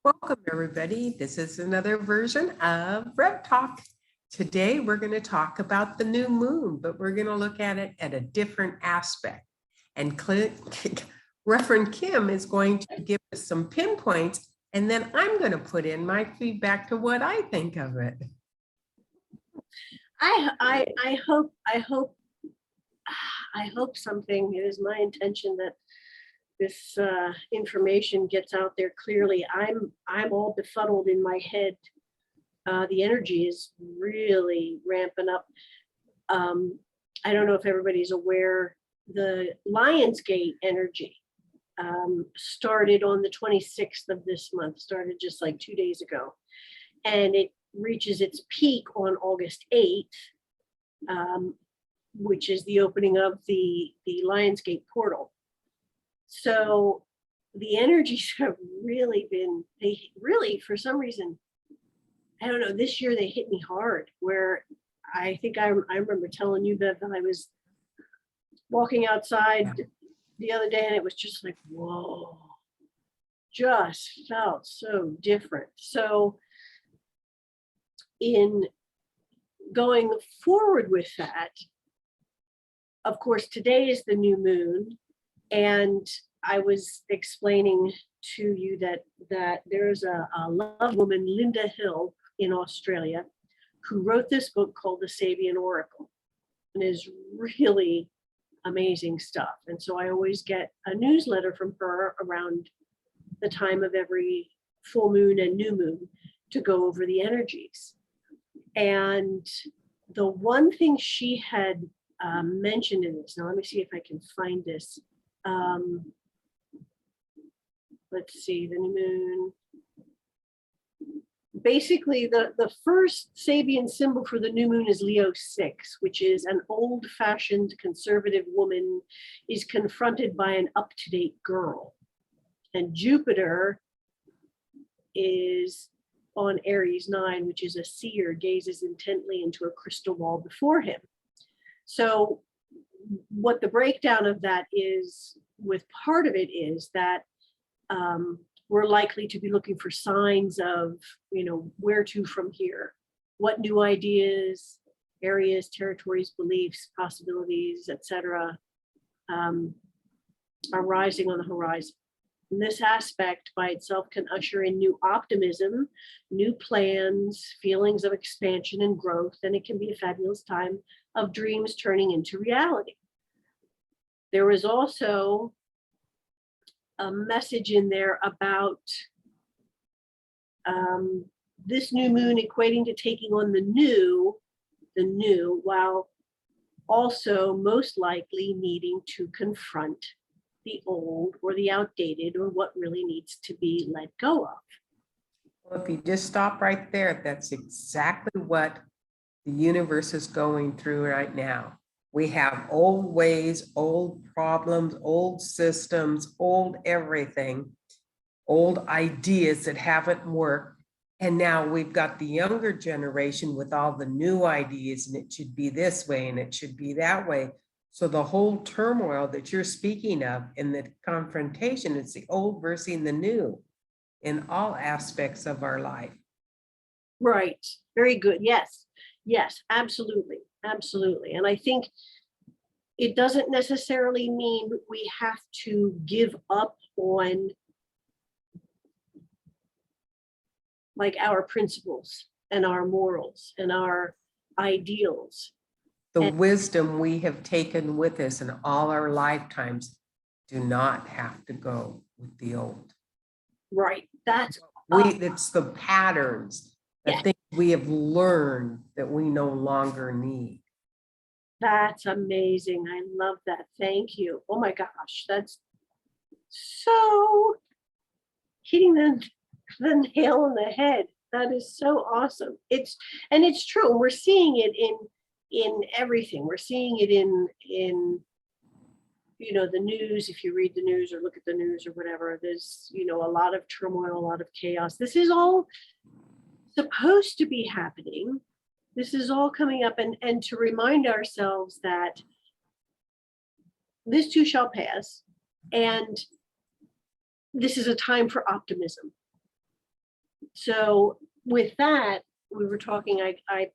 Welcome, everybody. This is another version of Rev Talk. Today, we're going to talk about the new moon, but we're going to look at it at a different aspect. And Reverend Kim is going to give us some pinpoints, and then I'm going to put in my feedback to what I think of it. I hope something. It is my intention that this information gets out there clearly. I'm all befuddled in my head. The energy is really ramping up. I don't know if everybody's aware, the Lionsgate energy started on the 26th of this month, started just like 2 days ago. And it reaches its peak on August 8th, which is the opening of the Lionsgate portal. So the energies have really been, for some reason, I don't know, this year they hit me hard, where I think I remember telling you, Bev, that I was walking outside the other day and it was just like, whoa, just felt so different. So in going forward with that, of course, today is the new moon. And I was explaining to you that there's a lovely woman, Linda Hill, in Australia, who wrote this book called The Sabian Oracle, and is really amazing stuff. And so I always get a newsletter from her around the time of every full moon and new moon to go over the energies. And the one thing she had mentioned in this, now let me see if I can find this. Let's see, the new moon. Basically, the first Sabian symbol for the new moon is Leo 6, which is an old-fashioned conservative woman is confronted by an up-to-date girl. And Jupiter is on Aries 9, which is a seer, gazes intently into a crystal ball before him. So what the breakdown of that is, with part of it is that we're likely to be looking for signs of, where to from here, what new ideas, areas, territories, beliefs, possibilities, etc., are rising on the horizon. And this aspect by itself can usher in new optimism, new plans, feelings of expansion and growth, and it can be a fabulous time of dreams turning into reality. There was also a message in there about this new moon equating to taking on the new, while also most likely needing to confront the old or the outdated or what really needs to be let go of. Well, if you just stop right there, that's exactly what the universe is going through right now. We have old ways, old problems, old systems, old everything, old ideas that haven't worked. And now we've got the younger generation with all the new ideas, and it should be this way and it should be that way. So the whole turmoil that you're speaking of in the confrontation, it's the old versus the new in all aspects of our life. Right. Very good. Yes. Yes, absolutely. Absolutely. And I think it doesn't necessarily mean we have to give up on like our principles and our morals and our ideals. The wisdom we have taken with us in all our lifetimes do not have to go with the old. Right. It's the patterns, the yeah. things we have learned that we no longer need. That's amazing. I love that. Thank you. Oh my gosh, that's so hitting the nail on the head. That is so awesome. It's true. We're seeing it in everything. We're seeing it in the news. If you read the news or look at the news or whatever, there's a lot of turmoil, a lot of chaos. This is all supposed to be happening. This is all coming up, and to remind ourselves that this too shall pass. And this is a time for optimism. So with that, we were talking, I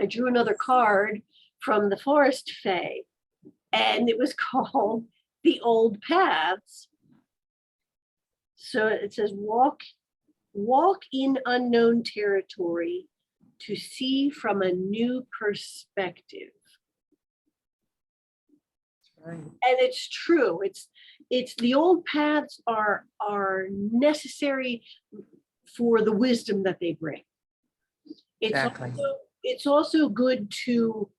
drew another card from the Forest Fae, and it was called The Old Paths. So it says, walk in unknown territory to see from a new perspective. Right. And it's true. It's the old paths are necessary for the wisdom that they bring. Exactly. It's also good to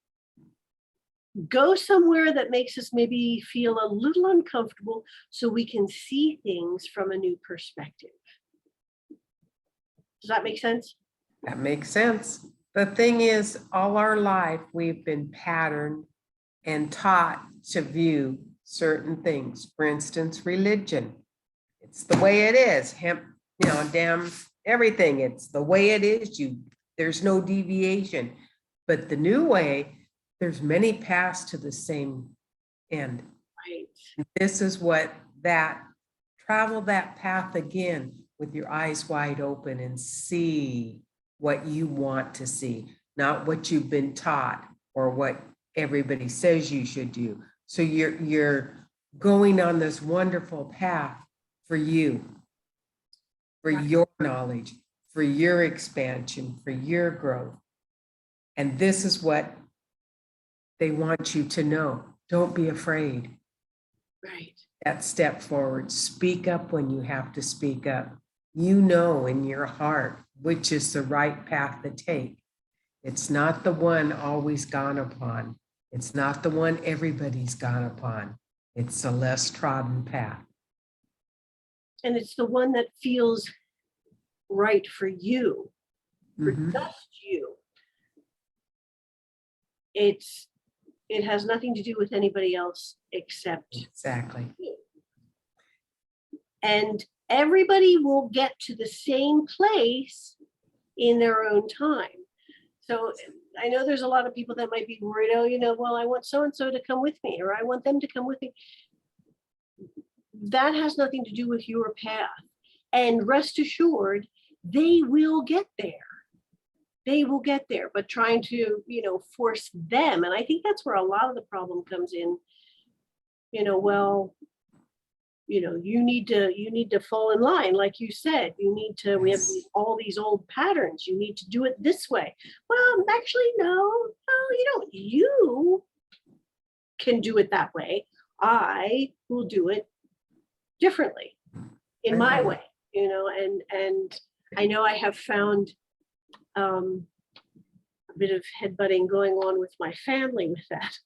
go somewhere that makes us maybe feel a little uncomfortable so we can see things from a new perspective. Does that make sense? That makes sense. The thing is, all our life, we've been patterned and taught to view certain things. For instance, religion. It's the way it is. Damn everything. It's the way it is. There's no deviation. But the new way, there's many paths to the same end. Right. This is travel that path again with your eyes wide open and see what you want to see, not what you've been taught or what everybody says you should do. So you're going on this wonderful path for you, for your knowledge, for your expansion, for your growth. And this is what they want you to know. Don't be afraid. Right. That step forward. Speak up when you have to speak up. You know in your heart which is the right path to take. It's not the one always gone upon. It's not the one everybody's gone upon. It's a less trodden path. And it's the one that feels right for you, for just you. It has nothing to do with anybody else except Exactly. you. And everybody will get to the same place in their own time. So I know there's a lot of people that might be worried, well, I want so-and-so to come with me, or I want them to come with me. That has nothing to do with your path. And rest assured, they will get there. They will get there, but trying to, force them. And I think that's where a lot of the problem comes in. You need to fall in line, like you said. We have all these old patterns. You need to do it this way. Well, actually, no, you don't. You can do it that way. I will do it differently in my way, and I know I have found a bit of headbutting going on with my family with that.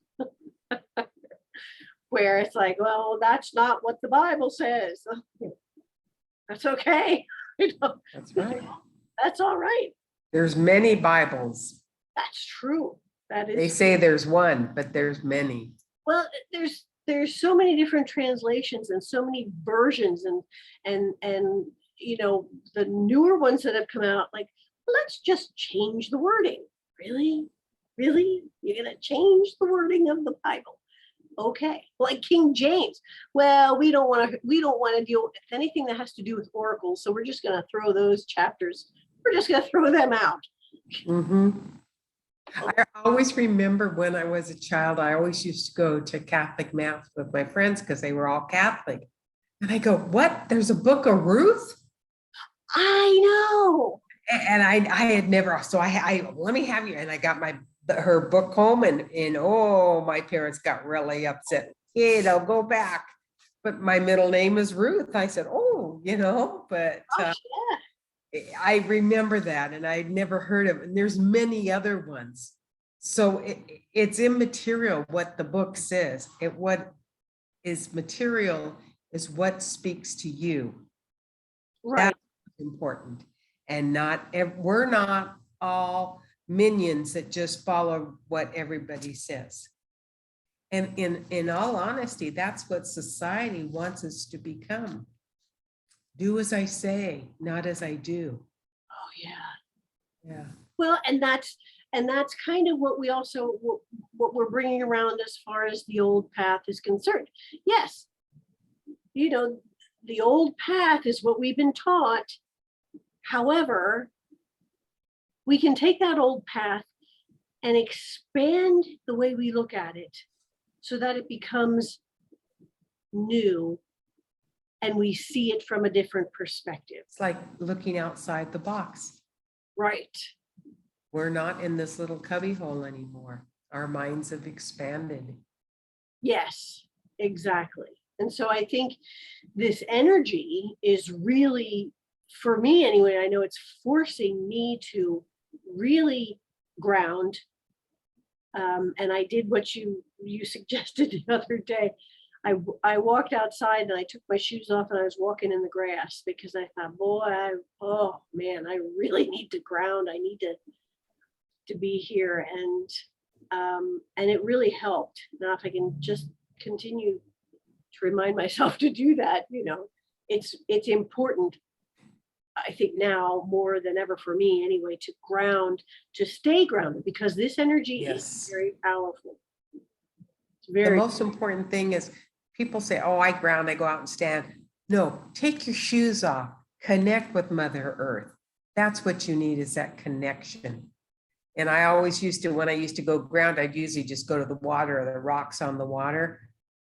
Where it's like, well, that's not what the Bible says. That's okay. That's right. That's all right. There's many Bibles. That's true. That is. They say there's one, but there's many. Well, there's so many different translations and so many versions and the newer ones that have come out, like, let's just change the wording. Really? You're gonna change the wording of the Bible? Okay, like King James. Well, we don't want to deal with anything that has to do with oracles, so we're just going to throw those chapters. We're just going to throw them out. I always remember when I was a child, I always used to go to Catholic mass with my friends because they were all Catholic. And I go, what? There's a book of Ruth? I know. And I had never, so I let me have you. And I got her book home and my parents got really upset. Kid, I'll go back. But my middle name is Ruth. I said, but I remember that and I'd never heard of it. And there's many other ones. So it's immaterial what the book says. What is material is what speaks to you. Right. That's important. And we're not all minions that just follow what everybody says. And in all honesty, that's what society wants us to become. Do as I say, not as I do. Oh, yeah. Yeah. Well, and And that's kind of what we also, what we're bringing around as far as the old path is concerned. Yes, you know, the old path is what we've been taught. However, we can take that old path and expand the way we look at it so that it becomes new and we see it from a different perspective. It's like looking outside the box. Right. We're not in this little cubbyhole anymore. Our minds have expanded. Yes, exactly. And so I think this energy is really, for me anyway, I know it's forcing me to really ground. And I did what you suggested the other day. I walked outside and I took my shoes off and I was walking in the grass because I thought, boy, oh man, I really need to ground. I need to be here. And it really helped. Now, if I can just continue to remind myself to do that, you know, it's important, I think now more than ever for me anyway, to ground, to stay grounded, because this energy Yes. is very powerful. It's The very most important thing is people say, oh, I ground, I go out and stand. No, take your shoes off, connect with Mother Earth. That's what you need, is that connection. And I always used to, when I used to go ground, I'd usually just go to the water or the rocks on the water.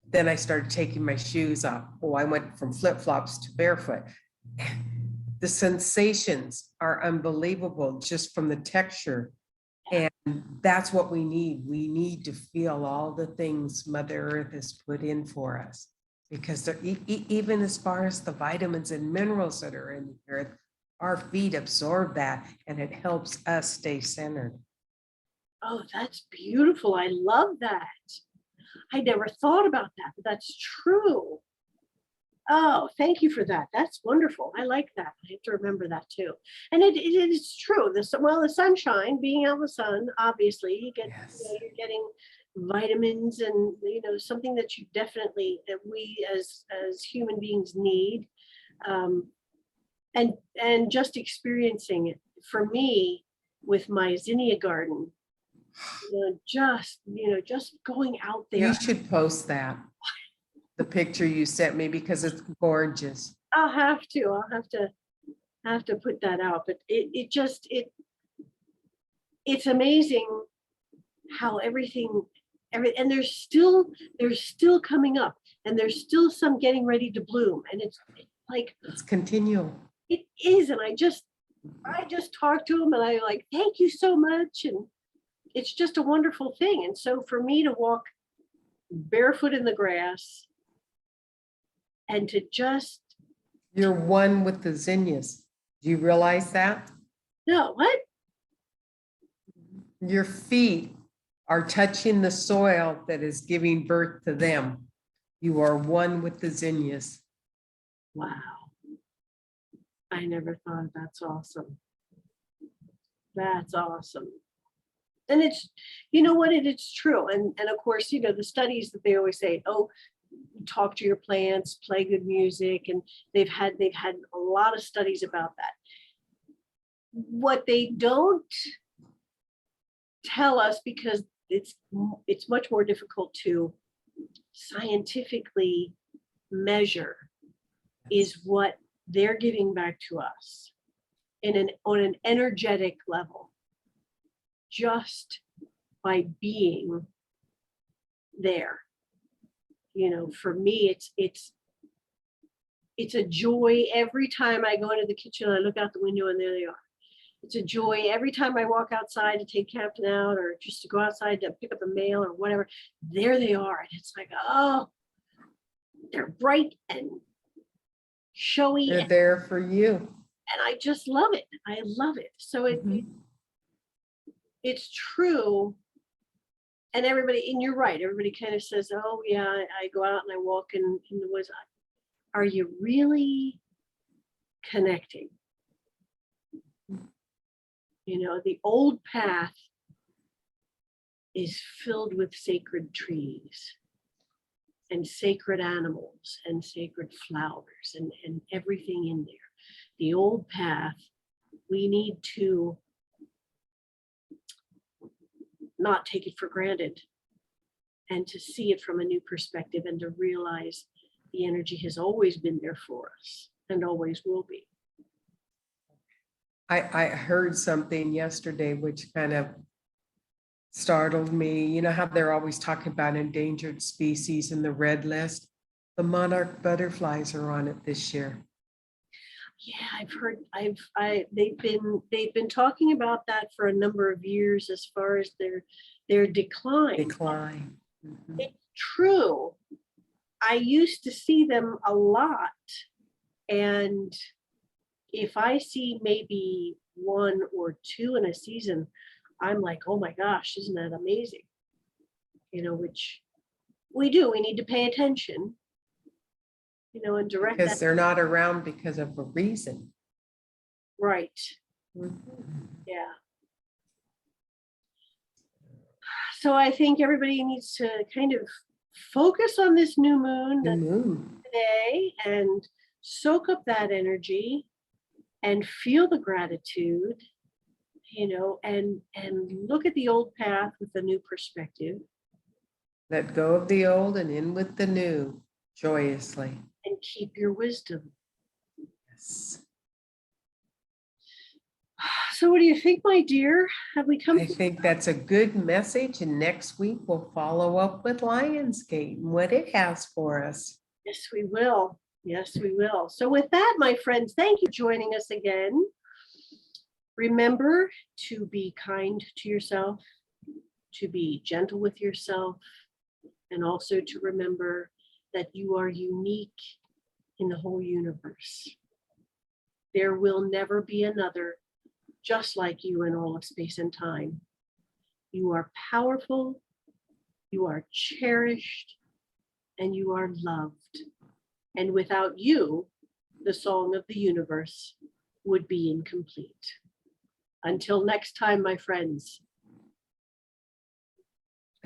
Then I started taking my shoes off. Oh, I went from flip-flops to barefoot. The sensations are unbelievable just from the texture. And that's what we need. We need to feel all the things Mother Earth has put in for us, because they're even as far as the vitamins and minerals that are in the earth, our feet absorb that and it helps us stay centered. Oh, that's beautiful. I love that. I never thought about that, but that's true. Oh, thank you for that. That's wonderful. I like that. I have to remember that too. And it is true. The sunshine, being out in the sun, obviously, you get, Yes. you're getting vitamins and, something that you definitely, that we as human beings need. And just experiencing it for me with my zinnia garden, just going out there. You should post that, the picture you sent me, because it's gorgeous. I'll have to put that out, but it's amazing how everything, and there's still coming up, and there's still some getting ready to bloom, and it's like, It's continual. it is. And I just talked to him and I like, thank you so much. And it's just a wonderful thing. And so for me to walk barefoot in the grass and to just, You're one with the zinnias. Do you realize that? no, what? Your feet are touching the soil that is giving birth to them. You are one with the zinnias. Wow. I never thought. That's awesome. That's awesome. And it's, you know what, it's true. And of course, the studies that they always say, oh, talk to your plants, play good music. And they've had a lot of studies about that. What they don't tell us, because it's much more difficult to scientifically measure, is what they're giving back to us on an energetic level, just by being there. For me, it's a joy every time I go into the kitchen and I look out the window and there they are. It's a joy every time I walk outside to take Captain out, or just to go outside to pick up the mail or whatever. There they are. And it's like, oh, they're bright and showy. They're there for you. And I just love it. I love it. So it's true. And everybody, and you're right, everybody kind of says, oh yeah, I go out and I walk in the woods. Are you really connecting? The old path is filled with sacred trees and sacred animals and sacred flowers and everything in there. The old path, we need to not take it for granted and to see it from a new perspective and to realize the energy has always been there for us and always will be. I heard something yesterday which kind of startled me. You know how they're always talking about endangered species in the red list? The monarch butterflies are on it this year. Yeah, I've heard, they've been talking about that for a number of years as far as their decline. Decline. Mhm. It's true. I used to see them a lot. And if I see maybe one or two in a season, I'm like, oh my gosh, isn't that amazing? You know, which we do. We need to pay attention, you know, and direct Because that. they're not around because of a reason. Right. Mhm. Yeah. So I think everybody needs to kind of focus on this new moon New that's moon. today and soak up that energy and feel the gratitude, you know, and look at the old path with a new perspective Let go of the old and in with the new, joyously. and keep your wisdom. Yes. So what do you think, my dear? Have we come I to think that's a good message. And next week we'll follow up with Lionsgate and what it has for us. Yes, we will. Yes, we will. So with that, my friends, thank you for joining us again. Remember to be kind to yourself, to be gentle with yourself, and also to remember that you are unique in the whole universe. There will never be another just like you in all of space and time. You are powerful, you are cherished, and you are loved. And without you, the song of the universe would be incomplete. Until next time, my friends,